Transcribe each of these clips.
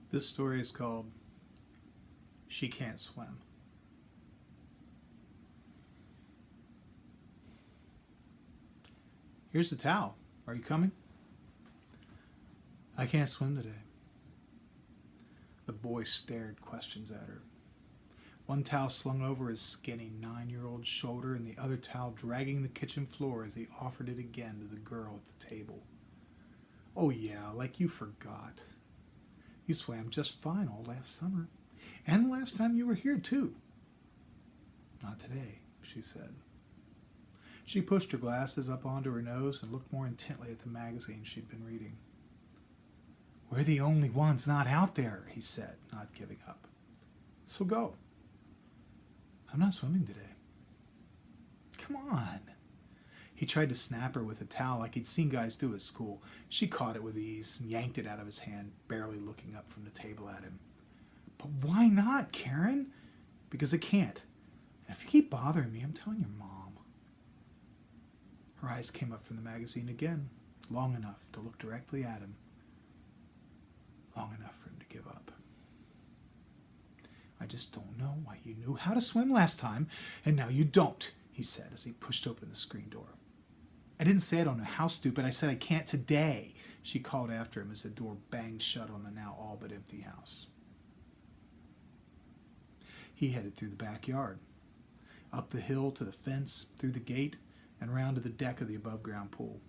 This story is called She Can't Swim. Here's the towel. Are you coming? I can't swim today. The boy stared questions at her. One towel slung over his skinny 9-year-old shoulder and the other towel dragging the kitchen floor as he offered it again to the girl at the table. Oh yeah, like you forgot. You swam just fine all last summer. And the last time you were here, too. Not today, she said. She pushed her glasses up onto her nose and looked more intently at the magazine she'd been reading. We're the only ones not out there, he said, not giving up. So go. I'm not swimming today. Come on. He tried to snap her with a towel like he'd seen guys do at school. She caught it with ease and yanked it out of his hand, barely looking up from the table at him. But why not, Karen? Because I can't. And if you keep bothering me, I'm telling your mom. Her eyes came up from the magazine again, long enough to look directly at him. Long enough for him to give up. I just don't know why you knew how to swim last time, and now you don't, he said as he pushed open the screen door. I didn't say I don't know how stupid. I said I can't today, she called after him as the door banged shut on the now all but empty house. He headed through the backyard, up the hill to the fence, through the gate, and round to the deck of the above-ground pool.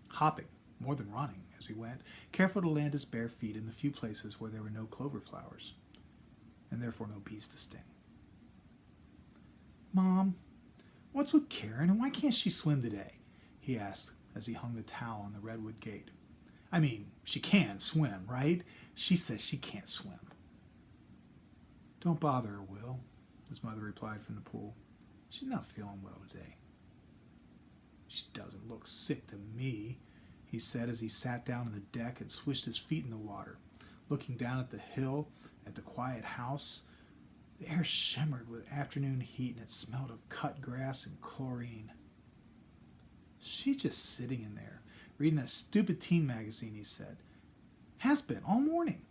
Hopping, more than running, as he went, careful to land his bare feet in the few places where there were no clover flowers, and therefore no bees to sting. Mom, what's with Karen, and why can't she swim today? He asked as he hung the towel on the redwood gate. I mean, she can swim, right? She says she can't swim. Don't bother her, Will, his mother replied from the pool. She's not feeling well today. She doesn't look sick to me, he said as he sat down on the deck and swished his feet in the water, looking down at the hill, at the quiet house. The air shimmered with afternoon heat and it smelled of cut grass and chlorine. She's just sitting in there, reading a stupid teen magazine, he said. Has been all morning.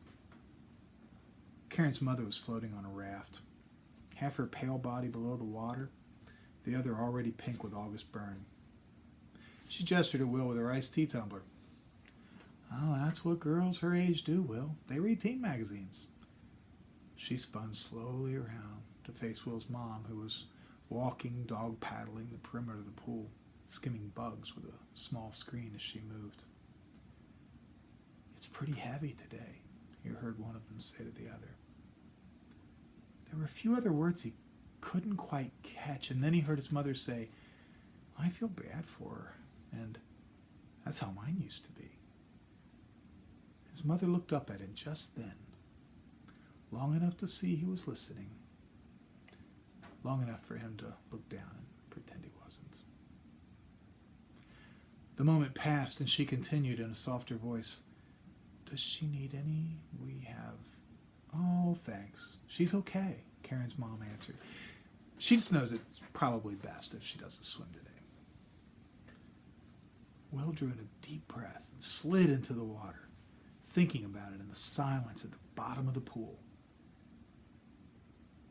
Karen's mother was floating on a raft, half her pale body below the water, the other already pink with August burn. She gestured at Will with her iced tea tumbler. Oh, that's what girls her age do, Will. They read teen magazines. She spun slowly around to face Will's mom, who was walking, dog paddling the perimeter of the pool, skimming bugs with a small screen as she moved. It's pretty heavy today, he heard one of them say to the other. There were a few other words he couldn't quite catch, and then he heard his mother say, I feel bad for her, and that's how mine used to be. His mother looked up at him just then, long enough to see he was listening, long enough for him to look down and pretend he wasn't. The moment passed, and she continued in a softer voice, Does she need any? We have... Oh, thanks. She's okay, Karen's mom answered. She just knows it's probably best if she doesn't swim today. Will drew in a deep breath and slid into the water, thinking about it in the silence at the bottom of the pool.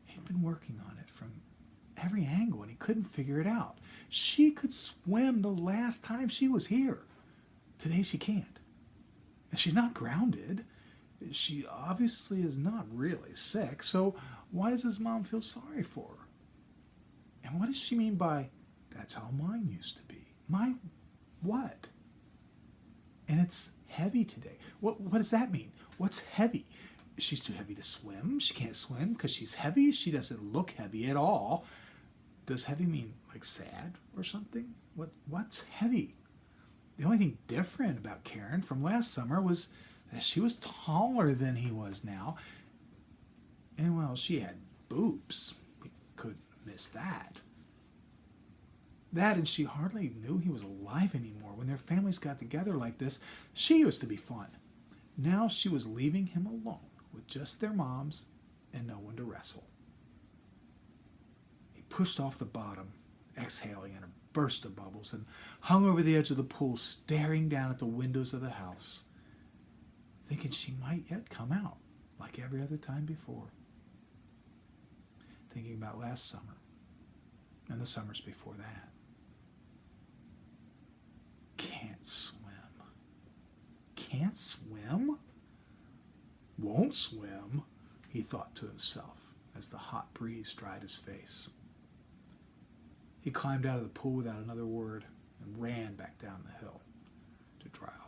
He'd been working on it from every angle and he couldn't figure it out. She could swim the last time she was here. Today she can't. And she's not grounded. She obviously is not really sick, so why does his mom feel sorry for her? And what does she mean by, that's how mine used to be? My what? And it's heavy today. What does that mean? What's heavy? She's too heavy to swim. She can't swim because she's heavy. She doesn't look heavy at all. Does heavy mean like sad or something? What's heavy? The only thing different about Karen from last summer was that she was taller than he was now. And well, she had boobs. We couldn't miss that. That, and she hardly knew he was alive anymore. When their families got together like this, she used to be fun. Now she was leaving him alone with just their moms and no one to wrestle. He pushed off the bottom, exhaling in a burst of bubbles, and hung over the edge of the pool, staring down at the windows of the house. thinking she might yet come out like every other time before. Thinking about last summer and the summers before that. Can't swim. Can't swim? Won't swim, he thought to himself as the hot breeze dried his face. He climbed out of the pool without another word and ran back down the hill to dry off.